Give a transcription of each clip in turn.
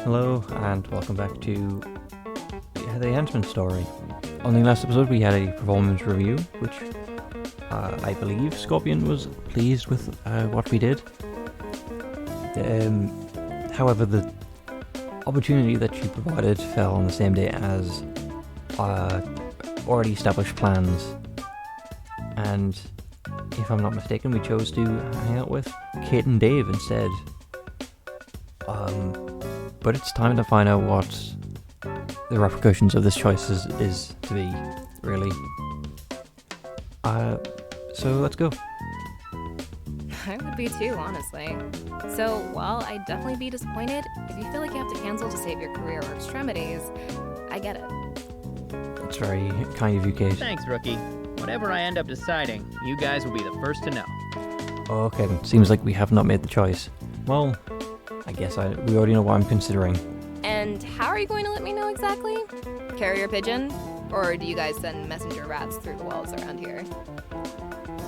Hello, and welcome back to the Henchman story. On the last episode, we had a performance review, which I believe Scorpion was pleased with what we did. However, the opportunity that she provided fell on the same day as already established plans, and if I'm not mistaken, we chose to hang out with Kate and Dave instead. But it's time to find out what the repercussions of this choice is to be, really. So let's go. I would be too, honestly. So, while I'd definitely be disappointed, if you feel like you have to cancel to save your career or extremities, I get it. It's very kind of you, Kate. Thanks, rookie. Whatever I end up deciding, you guys will be the first to know. Okay, then. Seems like we have not made the choice. Well, I guess we already know what I'm considering. And how are you going to let me know exactly? Carrier pigeon? Or do you guys send messenger rats through the walls around here?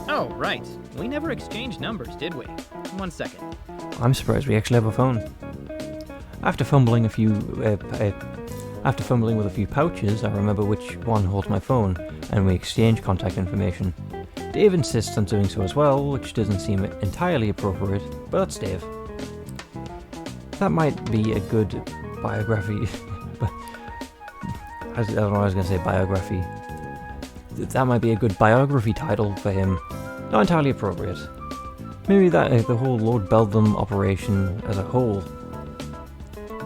Oh, right. We never exchanged numbers, did we? 1 second. I'm surprised we actually have a phone. After fumbling with a few pouches, I remember which one holds my phone, and we exchange contact information. Dave insists on doing so as well, which doesn't seem entirely appropriate, but that's Dave. That might be a good biography. I don't know what I was going to say, biography. That might be a good biography title for him. Not entirely appropriate. Maybe that the whole Lord Beldam operation as a whole.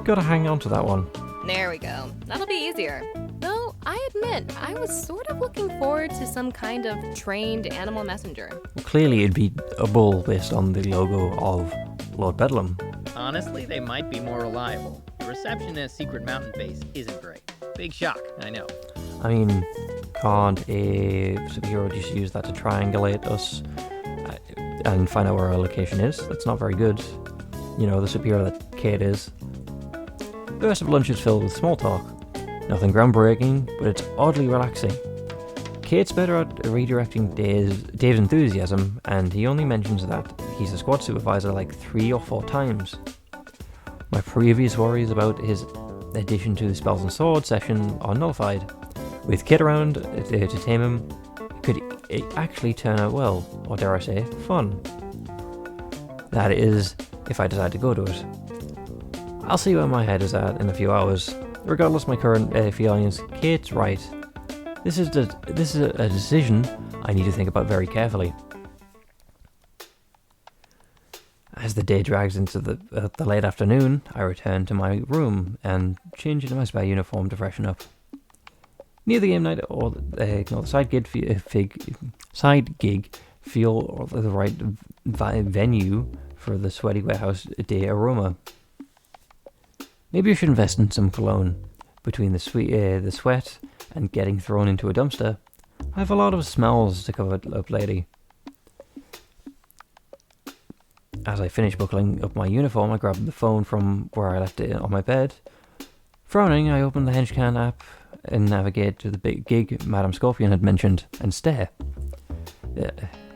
Gotta hang on to that one. There we go. That'll be easier. Though, I admit, I was sort of looking forward to some kind of trained animal messenger. Well, clearly it'd be a bull based on the logo of Lord Bedlam. Honestly, they might be more reliable. The reception in a secret mountain base isn't great. Big shock, I know. I mean, can't a superhero just use that to triangulate us and find out where our location is? That's not very good. You know, the superhero that Kate is. The rest of lunch is filled with small talk. Nothing groundbreaking, but it's oddly relaxing. Kate's better at redirecting Dave's enthusiasm, and he only mentions that he's a squad supervisor like 3 or 4 times. My previous worries about his addition to the Spells and Swords session are nullified. With Kate around to tame him, it could actually turn out well, or dare I say, fun. That is, if I decide to go to it. I'll see where my head is at in a few hours. Regardless of my current feelings, Kate's right. This is a decision I need to think about very carefully. As the day drags into the late afternoon, I return to my room and change into my spy uniform to freshen up. Near the game night or the side gig feel the right venue for the sweaty warehouse day aroma. Maybe I should invest in some cologne. Between the sweat and getting thrown into a dumpster, I have a lot of smells to cover up lately. As I finish buckling up my uniform, I grab the phone from where I left it on my bed. Frowning, I open the Henchman app and navigate to the big gig Madame Scorpion had mentioned and stare.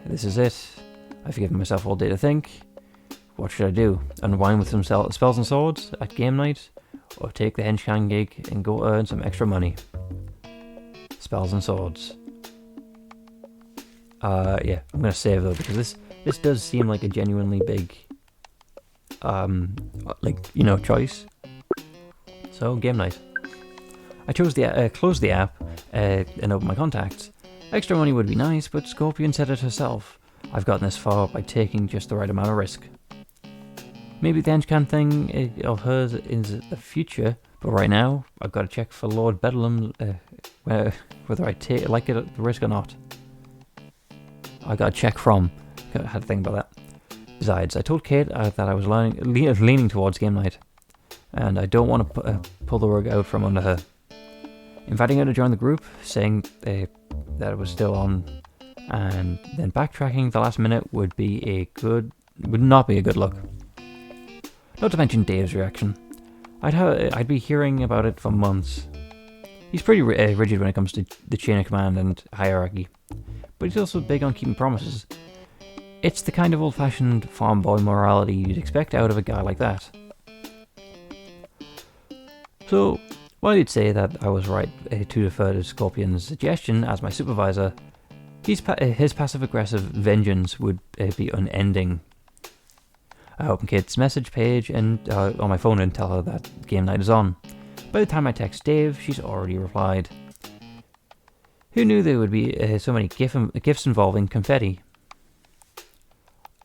This is it. I've given myself all day to think. What should I do? Unwind with some spells and swords at game night? Or take the Henchman gig and go earn some extra money? Spells and swords. Yeah, I'm gonna save though, because this does seem like a genuinely big, choice. So, game night. I chose closed the app and opened my contacts. Extra money would be nice, but Scorpion said it herself. I've gotten this far by taking just the right amount of risk. Maybe the Henchman thing of hers is the future, but right now, I've got to check for Lord Bedlam whether I like it at the risk or not. I got to check from. I had to think about that. Besides, I told Kate that I was leaning towards game night, and I don't want to pull the rug out from under her. Inviting her to join the group, saying that it was still on, and then backtracking the last minute would not be a good look. Not to mention Dave's reaction. I'd be hearing about it for months. He's pretty rigid when it comes to the chain of command and hierarchy, but he's also big on keeping promises. It's the kind of old-fashioned farm boy morality you'd expect out of a guy like that. So, while you'd say that I was right to defer to Scorpion's suggestion as my supervisor, his passive-aggressive vengeance would be unending. I open Kate's message page and on my phone and tell her that game night is on. By the time I text Dave, she's already replied. Who knew there would be so many gifts involving confetti?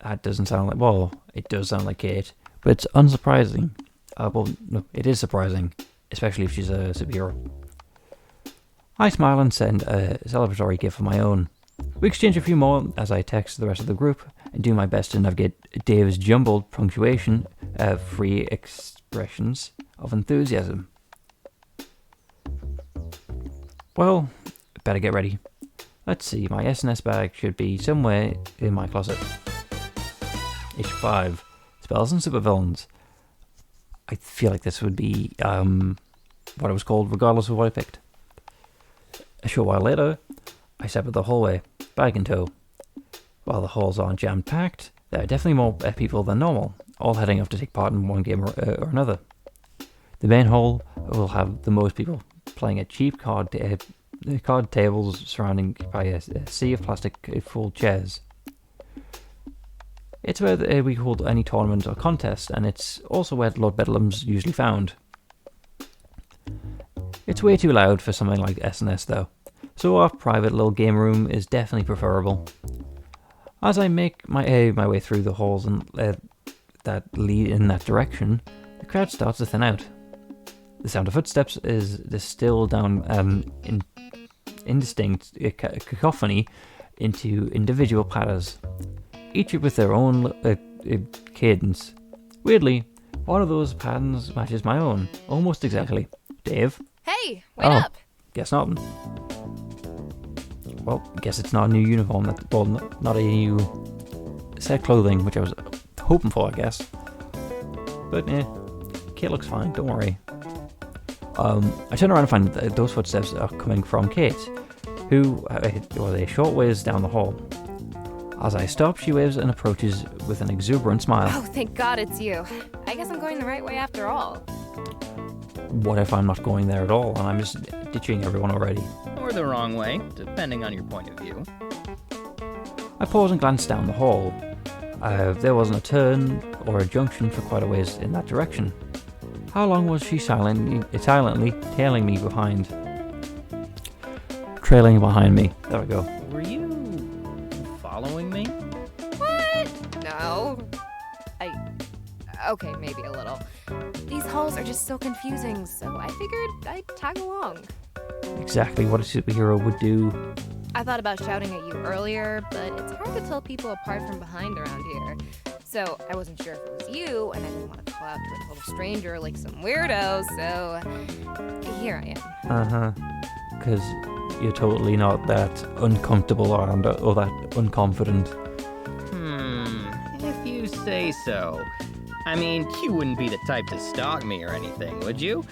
That doesn't sound like... Well, it does sound like Kate, but it's unsurprising. No, it is surprising, especially if she's a superhero. I smile and send a celebratory gift of my own. We exchange a few more as I text the rest of the group and do my best to navigate Dave's jumbled punctuation, free expressions of enthusiasm. Well, better get ready. Let's see, my S&S bag should be somewhere in my closet. Issue 5, Spells and Supervillains. I feel like this would be what it was called regardless of what I picked. A short while later, I step up the hallway, bag in tow. While the halls aren't jam-packed, there are definitely more people than normal, all heading off to take part in one game or another. The main hall will have the most people playing at cheap card tables surrounding by a sea of plastic full chairs. It's where we hold any tournament or contest, and it's also where Lord Bedlam's usually found. It's way too loud for something like S&S though, so our private little game room is definitely preferable. As I make my way through the halls and that lead in that direction, the crowd starts to thin out. The sound of footsteps is distilled down indistinct cacophony into individual patters, each with their own cadence. Weirdly, one of those patterns matches my own, almost exactly. Dave? Hey, wait up! Guess not. Well, guess it's not a new uniform, not a new set of clothing, which I was hoping for, I guess. But Kate looks fine, don't worry. I turn around and find that those footsteps are coming from Kate, who was a short ways down the hall. As I stop, she waves and approaches with an exuberant smile. Oh, thank God it's you. I guess I'm going the right way after all. What if I'm not going there at all and I'm just ditching everyone already? Or the wrong way, depending on your point of view. I pause and glance down the hall. There wasn't a turn or a junction for quite a ways in that direction. How long was she silently trailing behind me? There we go. Were you following me? What? No. Okay, maybe a little. These halls are just so confusing, so I figured I'd tag along. Exactly what a superhero would do. I thought about shouting at you earlier, but it's hard to tell people apart from behind around here. So I wasn't sure if it was you, and I didn't want to call out to a total stranger like some weirdo, so here I am. Uh-huh. Because you're totally not that uncomfortable or that unconfident. If you say so. I mean, you wouldn't be the type to stalk me or anything, would you?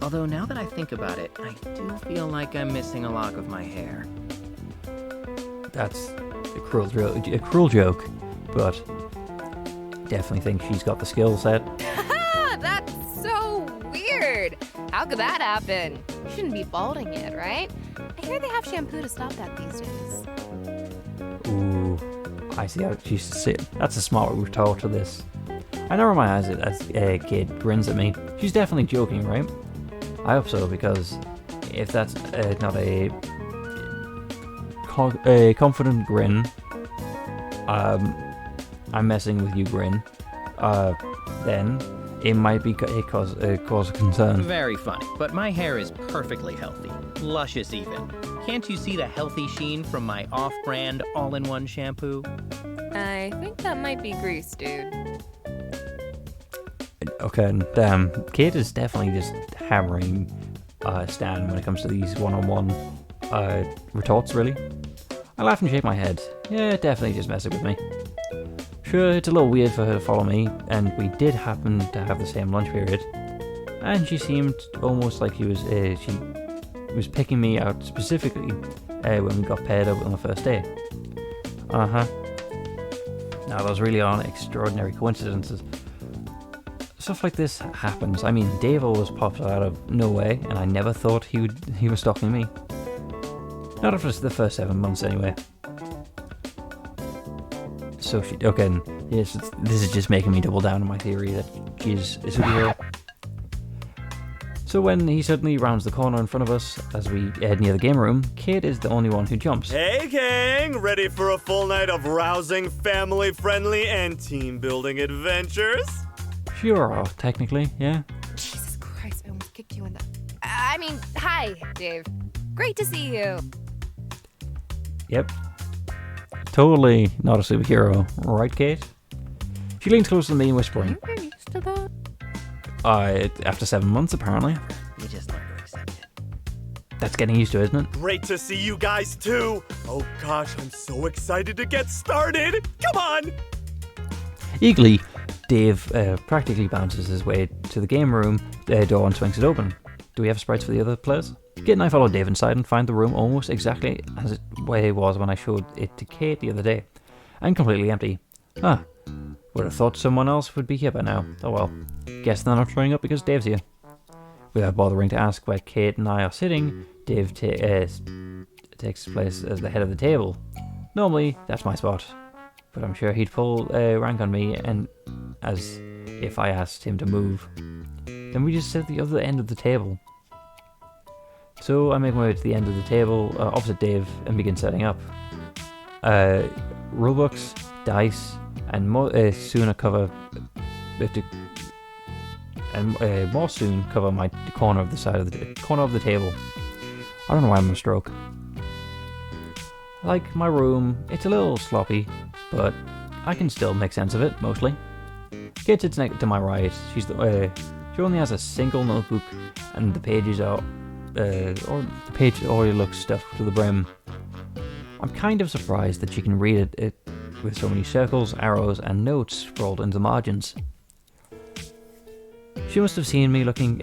Although now that I think about it, I do feel like I'm missing a lock of my hair. That's a cruel joke, but definitely think she's got the skill set. That's so weird. How could that happen? You shouldn't be balding yet, right? I hear they have shampoo to stop that these days. Ooh, I see how she's sitting. That's a smart retort to this. I narrow my eyes as Kate grins at me. She's definitely joking, right? I hope so, because if that's not a confident grin, I'm messing with you grin, then it might be cause of concern. Very funny, but my hair is perfectly healthy. Luscious even. Can't you see the healthy sheen from my off-brand all-in-one shampoo? I think that might be grease, dude. Okay, damn. Kate is definitely just hammering Stan when it comes to these one-on-one retorts, really. I laugh and shake my head. Yeah, definitely just messing with me. Sure, it's a little weird for her to follow me, and we did happen to have the same lunch period. And she seemed almost like she was picking me out specifically when we got paired up on the first day. Uh-huh. Now, those really aren't extraordinary coincidences. stuff like this happens. I mean, Dave always pops out of nowhere, and I never thought he was stalking me. Not after the first 7 months, anyway. So okay, yes, this is just making me double down on my theory that she's a superhero. So when he suddenly rounds the corner in front of us as we head near the game room, Kate is the only one who jumps. Hey gang, ready for a full night of rousing, family-friendly, and team-building adventures? Sure, technically, yeah. Jesus Christ, I almost kicked you in the... I mean, hi, Dave. Great to see you. Yep. Totally not a superhero, right, Kate? She leans closer to me, whispering. Are you used to that? After 7 months, apparently. You just learn to accept it. That's getting used to, isn't it? Great to see you guys too! Oh gosh, I'm so excited to get started! Come on! Eagerly, Dave practically bounces his way to the game room door and swings it open. Do we have sprites for the other players? Kate and I follow Dave inside and find the room almost exactly as it was when I showed it to Kate the other day. And completely empty. Would have thought someone else would be here by now. Oh well. Guess they're not showing up because Dave's here. Without bothering to ask where Kate and I are sitting, Dave takes place as the head of the table. Normally, that's my spot. But I'm sure he'd pull rank on me and as if I asked him to move. Then we just sit at the other end of the table. So I make my way to the end of the table, opposite Dave, and begin setting up. Rulebooks, dice, and more soon cover my corner of the table. I don't know why I'm on a stroke. Like my room, it's a little sloppy, but I can still make sense of it mostly. Kate sits next to my right. She only has a single notebook, and the pages are the page already looks stuffed to the brim. I'm kind of surprised that she can read it with so many circles, arrows, and notes scrolled into the margins. She must have seen me looking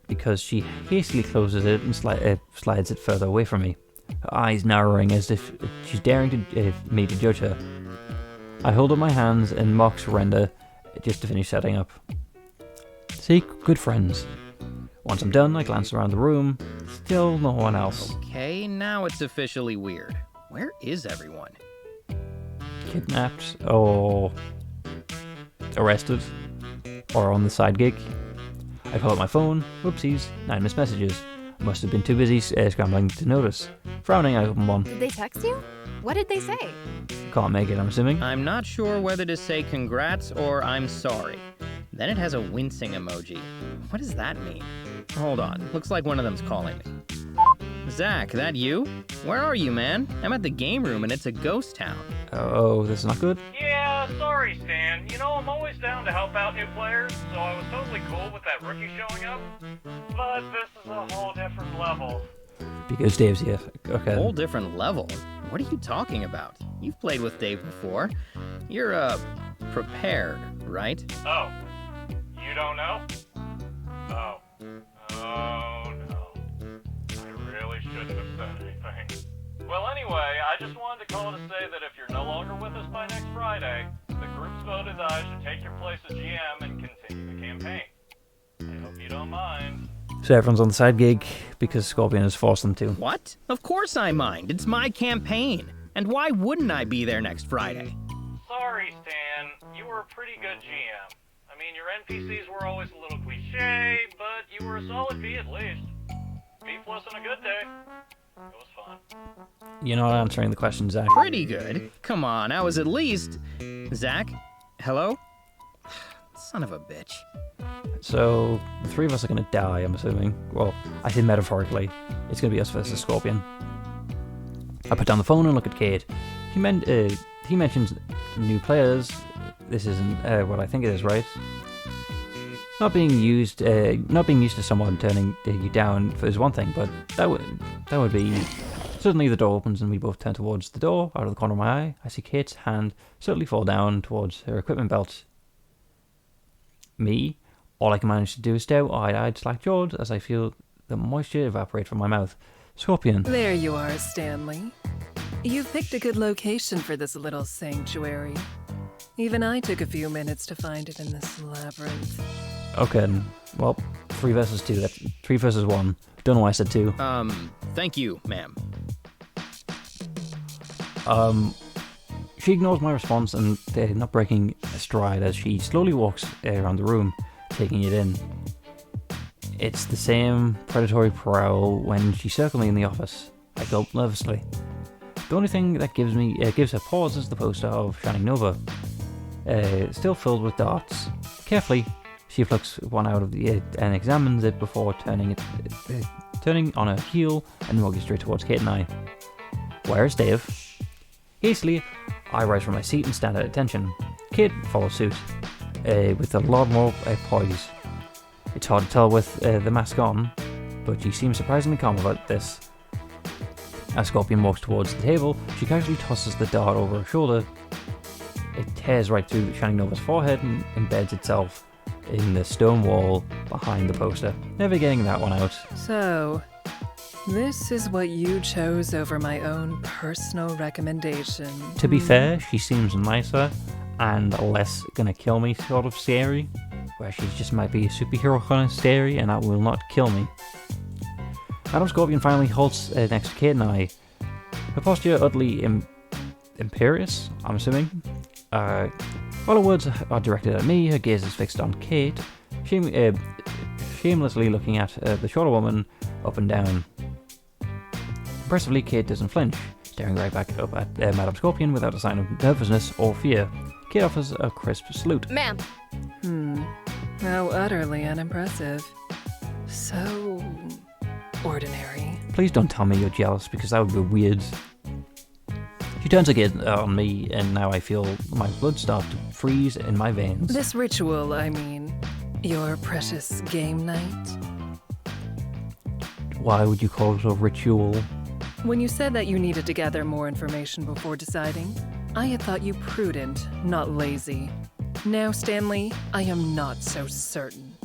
because she hastily closes it and slides it further away from me, her eyes narrowing as if she's daring me to judge her. I hold up my hands in mock surrender just to finish setting up. See, good friends. Once I'm done, I glance around the room. Still no one else. Okay, now it's officially weird. Where is everyone? Kidnapped or arrested or on the side gig. I pull out my phone. Whoopsies, 9 missed messages. Must have been too busy scrambling to notice. Frowning, I open one. Did they text you? What did they say? Can't make it, I'm assuming. I'm not sure whether to say congrats or I'm sorry. Then it has a wincing emoji. What does that mean? Hold on, looks like one of them's calling me. Zach, that you? Where are you, man? I'm at the game room and it's a ghost town. Oh, this is not good. Yeah, sorry, Stan. You know, I'm always down to help out new players, so I was totally cool with that rookie showing up. But this is a whole different level. Because Dave's here. Okay. Whole different level? What are you talking about? You've played with Dave before. You're, prepared, right? Oh, you don't know? Oh. Oh, no. I really shouldn't have said anything. Well, anyway, I just wanted to call to say that if you're no longer with us by next Friday, the group's voted that I should take your place as GM and continue the campaign. I hope you don't mind. So everyone's on the side gig because Scorpion has forced them to. What? Of course I mind. It's my campaign. And why wouldn't I be there next Friday? Sorry, Stan. You were a pretty good GM. I mean, your NPCs were always a little cliche, but you were a solid B at least. B plus on a good day. It was fun. You're not answering the question, Zach. Pretty good. Come on, I was at least... Zach? Hello? Son of a bitch. So, the 3 of us are going to die, I'm assuming. Well, I say metaphorically. It's going to be us versus Scorpion. I put down the phone and look at Kate. He mentions new players. This isn't what I think it is, right? Not being used to someone turning you down is one thing, but that would be... Suddenly the door opens and we both turn towards the door. Out of the corner of my eye, I see Kate's hand suddenly fall down towards her equipment belt. Me? All I can manage to do is stare wide-eyed, slack-jawed, as I feel the moisture evaporate from my mouth. Scorpion. There you are, Stanley. You've picked a good location for this little sanctuary. Even I took a few minutes to find it in this labyrinth. Okay, well, 3 versus 2. That's 3 versus 1. Don't know why I said 2. Thank you, ma'am. She ignores my response and not breaking a stride as she slowly walks around the room, taking it in. It's the same predatory prowl when she circled me in the office. I gulp nervously. The only thing that gives her pause is the poster of Shining Nova, still filled with darts. Carefully, she plucks one out of the and examines it before turning on her heel and walking straight towards Kate and I. Where's Dave? Hastily, I rise from my seat and stand at attention. Kate follows suit, with a lot more poise. It's hard to tell with the mask on, but she seems surprisingly calm about this. As Scorpion walks towards the table, she casually tosses the dart over her shoulder. It tears right through Shining Nova's forehead and embeds itself in the stone wall behind the poster, never getting that one out. So, this is what you chose over my own personal recommendation. To be fair, she seems nicer and less gonna kill me sort of scary, where she just might be a superhero kind of scary and that will not kill me. Madam Scorpion finally halts next to Kate and I. Her posture utterly imperious, I'm assuming. While her words are directed at me, her gaze is fixed on Kate, shamelessly looking at the shorter woman up and down. Impressively, Kate doesn't flinch, staring right back up at Madam Scorpion without a sign of nervousness or fear. Kate offers a crisp salute. Ma'am. How utterly unimpressive. So ordinary. Please don't tell me you're jealous, because that would be weird. She turns again on me, and now I feel my blood start to freeze in my veins. This ritual, I mean, your precious game night. Why would you call it a ritual? When you said that you needed to gather more information before deciding, I had thought you prudent, not lazy. Now, Stanley, I am not so certain.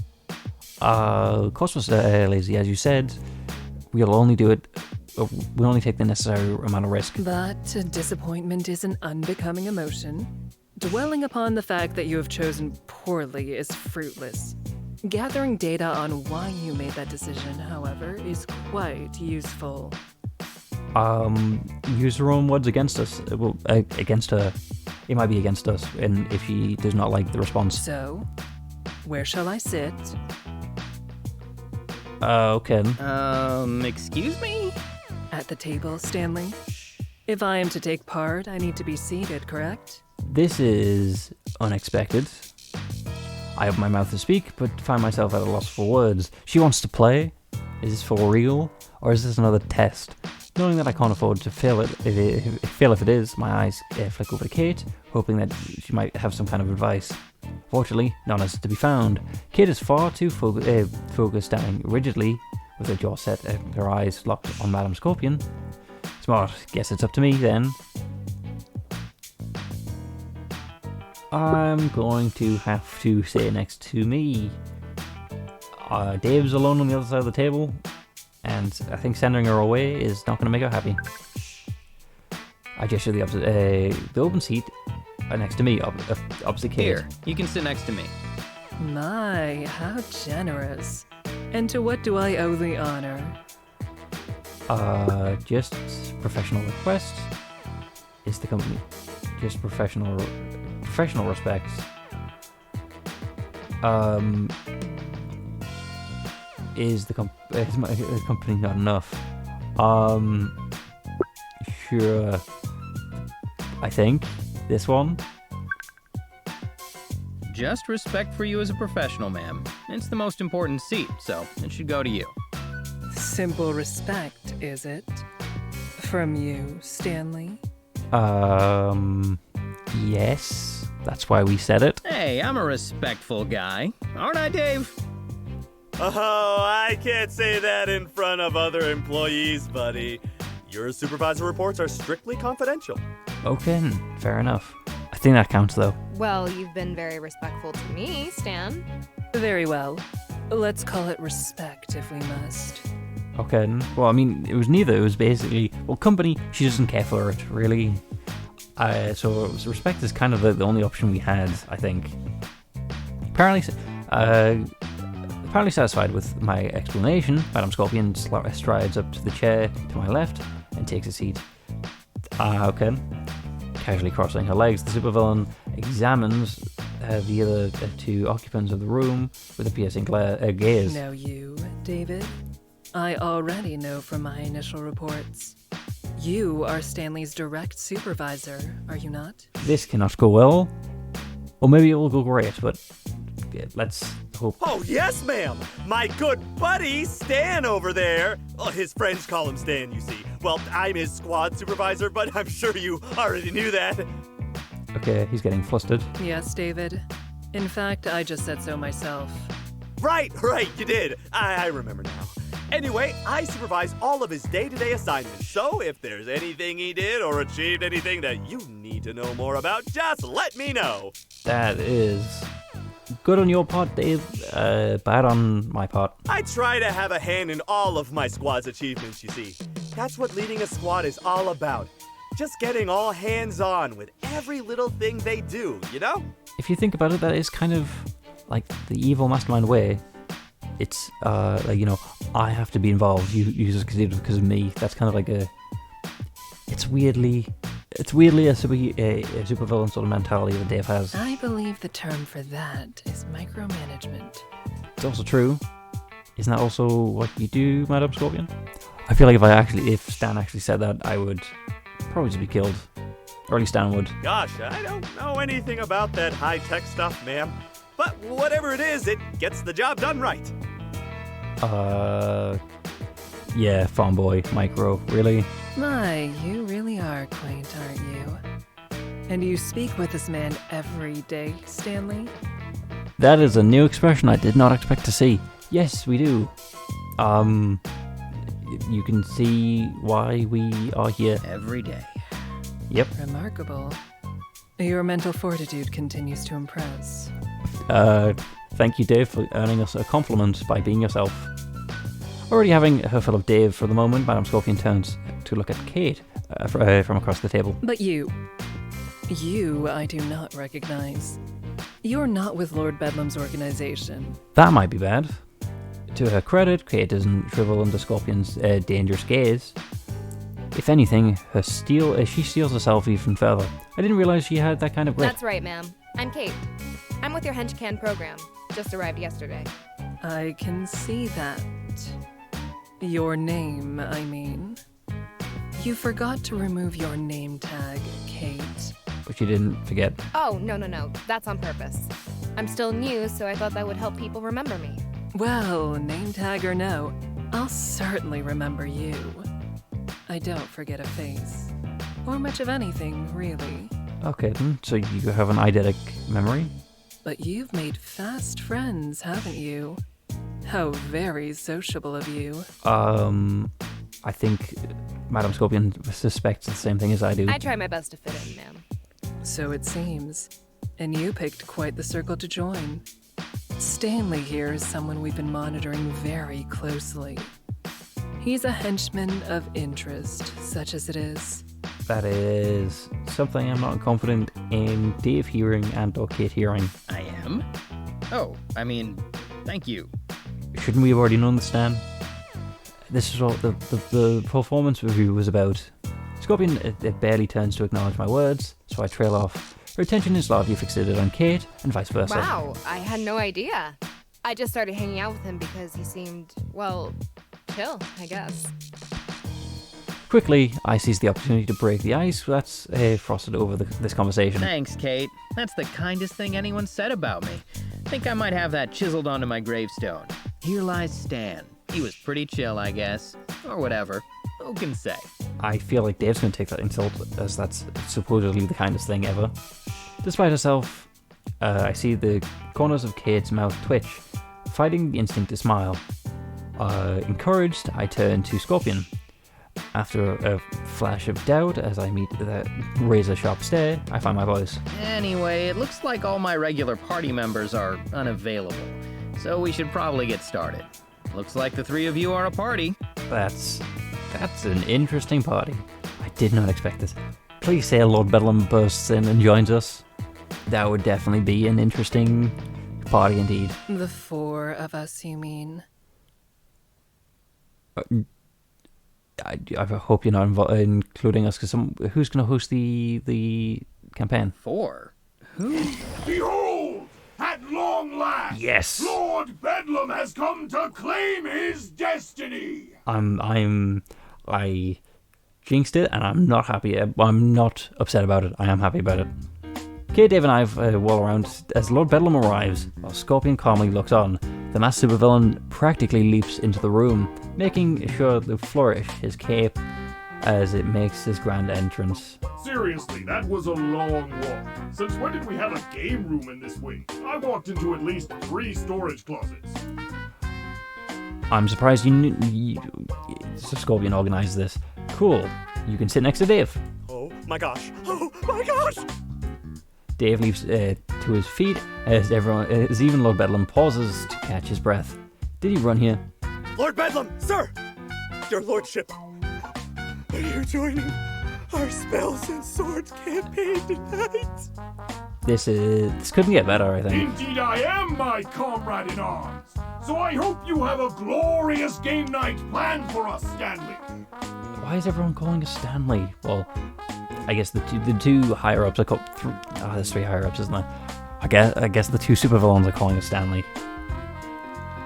Of course was lazy, as you said. We'll only do it, we'll only take the necessary amount of risk. But disappointment is an unbecoming emotion. Dwelling upon the fact that you have chosen poorly is fruitless. Gathering data on why you made that decision, however, is quite useful. Use her own words against us. Well, against her. It might be against us, and if she does not like the response. So, where shall I sit? Okay. Excuse me? At the table, Stanley. If I am to take part, I need to be seated, correct? This is unexpected. I open my mouth to speak, but find myself at a loss for words. She wants to play? Is this for real? Or is this another test? Knowing that I can't afford to fail if it is, my eyes flick over to Kate, hoping that she might have some kind of advice. Fortunately, none is to be found. Kate is far too focused, standing rigidly, with her jaw set and her eyes locked on Madam Scorpion. Smart, guess it's up to me then. I'm going to have to sit next to me. Dave's alone on the other side of the table, and I think sending her away is not going to make her happy. I gesture the open seat next to me, opposite Kate. Here, you can sit next to me. My, how generous. And to what do I owe the honor? Just professional request. Is the company just professional respects? Is the company not enough? Sure. I think this one. Just respect for you as a professional, ma'am. It's the most important seat, so it should go to you. Simple respect, is it? From you, Stanley? Yes. That's why we said it. Hey, I'm a respectful guy. Aren't I, Dave? Oh, I can't say that in front of other employees, buddy. Your supervisor reports are strictly confidential. Okay, fair enough. I think that counts, though. Well, you've been very respectful to me, Stan. Very well. Let's call it respect if we must. Okay, well, I mean, it was neither. It was basically, well, company, she doesn't care for it, really. So respect is kind of the only option we had, I think. Apparently satisfied with my explanation, Madame Scorpion strides up to the chair to my left and takes a seat. Okay. Casually crossing her legs, the supervillain examines the other two occupants of the room with a piercing gaze. Now you, David, I already know from my initial reports. You are Stanley's direct supervisor, are you not? This cannot go well. Or maybe it will go great, but let's hope. Oh, yes, ma'am. My good buddy, Stan over there. Oh, his friends call him Stan, you see. Well, I'm his squad supervisor, but I'm sure you already knew that. Okay, he's getting flustered. Yes, David. In fact, I just said so myself. Right, you did. I remember now. Anyway, I supervise all of his day-to-day assignments, so if there's anything he did or achieved anything that you need to know more about, just let me know. That is good on your part, Dave. Bad on my part. I try to have a hand in all of my squad's achievements, you see. That's what leading a squad is all about. Just getting all hands-on with every little thing they do, you know? If you think about it, that is kind of like the evil mastermind way. It's, I have to be involved. You just succeeded because of me. That's kind of like it's weirdly a supervillain sort of mentality that Dave has. I believe the term for that is micromanagement. It's also true. Isn't that also what you do, Madame Scorpion? I feel like if Stan actually said that, I would probably just be killed. Or at least Stan would. Gosh, I don't know anything about that high-tech stuff, ma'am. But whatever it is, it gets the job done right. Yeah, farm boy, micro, really? My, you really are quaint, aren't you? And you speak with this man every day, Stanley? That is a new expression I did not expect to see. Yes, we do. You can see why we are here. Every day. Yep. Remarkable. Your mental fortitude continues to impress. Thank you, Dave, for earning us a compliment by being yourself. Already having her fill of Dave for the moment, Madame Scorpion turns to look at Kate from across the table. But you, I do not recognize. You're not with Lord Bedlam's organization. That might be bad. To her credit, Kate doesn't shrivel under Scorpion's dangerous gaze. If anything, she steals herself even further. I didn't realize she had that kind of grit. That's right, ma'am. I'm Kate. I'm with your Henchman program. Just arrived yesterday. I can see that. Your name, I mean. You forgot to remove your name tag, Kate. But you didn't forget. Oh, no. That's on purpose. I'm still new, so I thought that would help people remember me. Well, name tag or no, I'll certainly remember you. I don't forget a face. Or much of anything, really. Okay, then. So you have an eidetic memory? But you've made fast friends, haven't you? How very sociable of you. I think Madame Scorpion suspects the same thing as I do. I try my best to fit in, ma'am. So it seems. And you picked quite the circle to join. Stanley here is someone we've been monitoring very closely. He's a henchman of interest, such as it is. That is something I'm not confident in Dave hearing and or Kate hearing. I am? Oh, thank you. Shouldn't we have already known this, Stan? This is what the performance review was about. Scorpion it barely turns to acknowledge my words, so I trail off. Her attention is largely fixated on Kate, and vice versa. Wow, I had no idea. I just started hanging out with him because he seemed, chill, I guess. Quickly, I seize the opportunity to break the ice that's frosted over this conversation. Thanks, Kate. That's the kindest thing anyone said about me. Think I might have that chiseled onto my gravestone. Here lies Stan. He was pretty chill, I guess. Or whatever. Who can say? I feel like Dave's going to take that insult, as that's supposedly the kindest thing ever. Despite herself, I see the corners of Kate's mouth twitch, fighting the instinct to smile. Encouraged, I turn to Scorpion. After a flash of doubt as I meet that razor-sharp stare, I find my voice. Anyway, it looks like all my regular party members are unavailable, so we should probably get started. Looks like the three of you are a party. That's an interesting party. I did not expect this. Please say Lord Bedlam bursts in and joins us. That would definitely be an interesting party indeed. The four of us, you mean? I hope you're not including us, because who's going to host the campaign? 4? Who? Behold! At long last, Yes. Lord Bedlam has come to claim his destiny. I jinxed it, and I'm not happy. I'm not upset about it. I am happy about it. Kate, Dave, and I whirl around as Lord Bedlam arrives, while Scorpion calmly looks on. The masked supervillain practically leaps into the room, making sure to flourish his cape as it makes his grand entrance. Seriously, that was a long walk. Since when did we have a game room in this wing? I walked into at least 3 storage closets. I'm surprised Scorpion organized this. Cool. You can sit next to Dave. Oh my gosh. Oh my gosh. Dave leaps to his feet as even Lord Bedlam pauses to catch his breath. Did he run here? Lord Bedlam, sir! Your lordship, are you joining our Spells and Swords campaign tonight? This couldn't get better, I think. Indeed I am, my comrade in arms. So I hope you have a glorious game night planned for us, Stanley. Why is everyone calling us Stanley? Well, I guess the two higher ups are called. There's 3 higher ups, isn't there? I guess the 2 supervillains are calling us Stanley.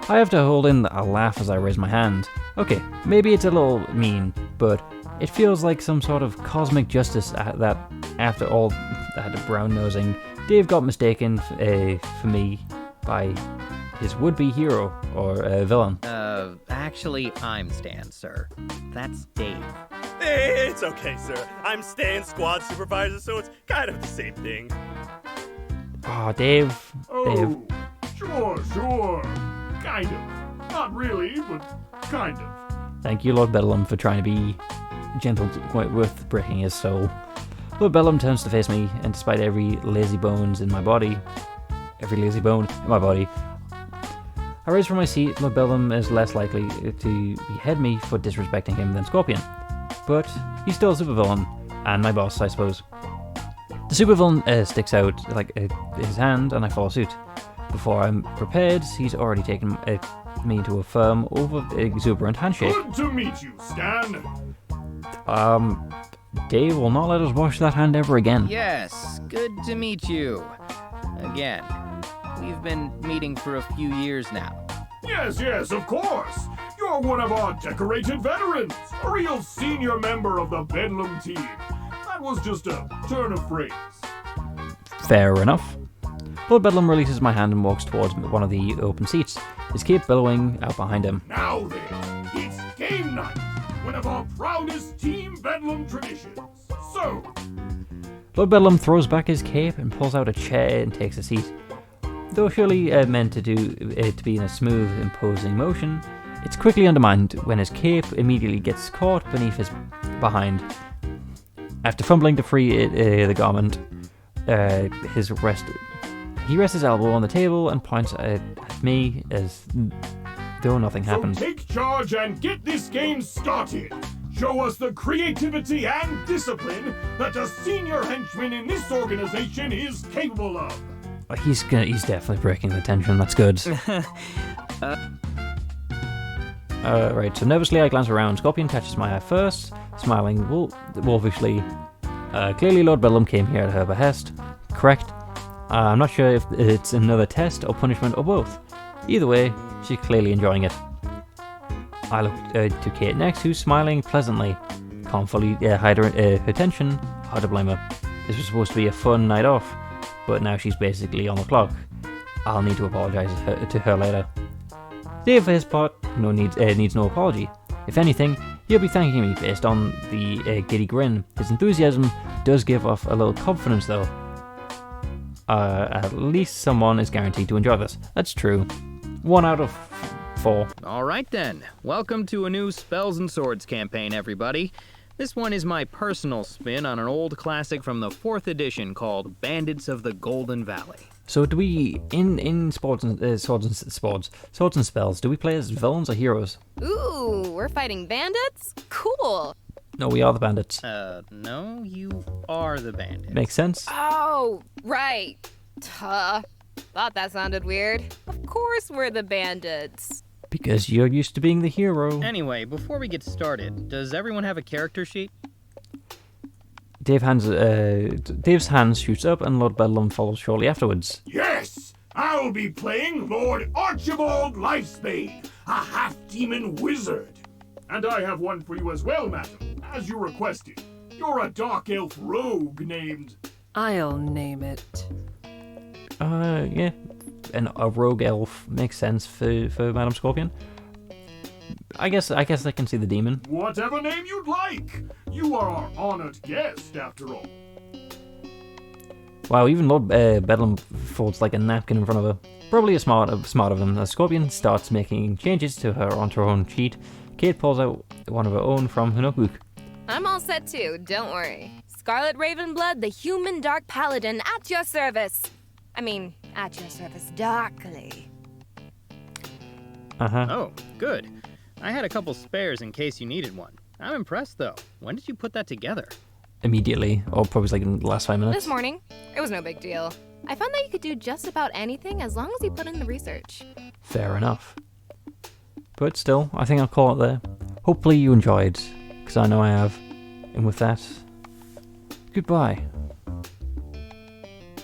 I have to hold in a laugh as I raise my hand. Okay, maybe it's a little mean, but it feels like some sort of cosmic justice that after all that brown nosing, Dave got mistaken for me by his would-be hero or villain. Actually, I'm Stan, sir. That's Dave. It's okay, sir. I'm Stan's squad supervisor, so it's kind of the same thing. Oh, Dave. Dave. Oh, sure. Kind of. Not really, but kind of. Thank you, Lord Bedlam, for trying to be gentle with breaking his soul. Lord Bedlam turns to face me, and despite every lazy bone in my body, I raise from my seat. Lord Bedlam is less likely to behead me for disrespecting him than Scorpion. But he's still a supervillain, and my boss, I suppose. The supervillain sticks out his hand, and I follow suit. Before I'm prepared, he's already taken me into a firm, exuberant handshake. Good to meet you, Stan. Dave will not let us wash that hand ever again. Yes, good to meet you. Again. We've been meeting for a few years now. Yes, of course. You're one of our decorated veterans. A real senior member of the Bedlam team. That was just a turn of phrase. Fair enough. Lord Bedlam releases my hand and walks towards one of the open seats, his cape billowing out behind him. Now then, it's game night. One of our proudest Team Bedlam traditions. So, Lord Bedlam throws back his cape and pulls out a chair and takes a seat. Though surely meant to be in a smooth, imposing motion, it's quickly undermined when his cape immediately gets caught beneath his behind. After fumbling to free the garment, he rests his elbow on the table and points at me as though nothing happened. So take charge and get this game started. Show us the creativity and discipline that a senior henchman in this organization is capable of. He's definitely breaking the tension. That's good. Right, so nervously I glance around. Scorpion catches my eye first, smiling wolfishly. Clearly Lord Bedlam came here at her behest. Correct. I'm not sure if it's another test or punishment or both. Either way, she's clearly enjoying it. I look to Kate next, who's smiling pleasantly. Can't fully hide her tension. Hard to blame her. This was supposed to be a fun night off, but now she's basically on the clock. I'll need to apologize to her later. Dave, for his part, needs no apology. If anything, he'll be thanking me based on the giddy grin. His enthusiasm does give off a little confidence, though. At least someone is guaranteed to enjoy this. That's true. 1 out of 4. Alright then, welcome to a new Spells and Swords campaign, everybody. This one is my personal spin on an old classic from the 4th edition called Bandits of the Golden Valley. So do we, in Swords and Spells, do we play as villains or heroes? Ooh, we're fighting bandits? Cool. No, we are the bandits. No, you are the bandit. Makes sense. Oh, right. Duh. Thought that sounded weird. Of course we're the bandits. Because you're used to being the hero. Anyway, before we get started, does everyone have a character sheet? Dave's hand shoots up and Lord Bedlam follows shortly afterwards. Yes! I'll be playing Lord Archibald Lifespade, a half-demon wizard. And I have one for you as well, madam, as you requested. You're a dark elf rogue named... I'll name it. Yeah. And a rogue elf makes sense for Madam Scorpion. I guess I can see the demon. Whatever name you'd like. You are our honored guest, after all. Wow, even Lord Bedlam folds like a napkin in front of her. Probably smart of him. As Scorpion starts making changes to her onto her own sheet, Kate pulls out one of her own from her notebook. I'm all set too, don't worry. Scarlet Ravenblood, the human dark paladin, at your service. I mean, at your service darkly. Uh-huh. Oh, good. I had a couple spares in case you needed one. I'm impressed, though. When did you put that together? Immediately, or probably like in the last 5 minutes. This morning. It was no big deal. I found that you could do just about anything as long as you put in the research. Fair enough. But still, I think I'll call it there. Hopefully you enjoyed, because I know I have. And with that, goodbye.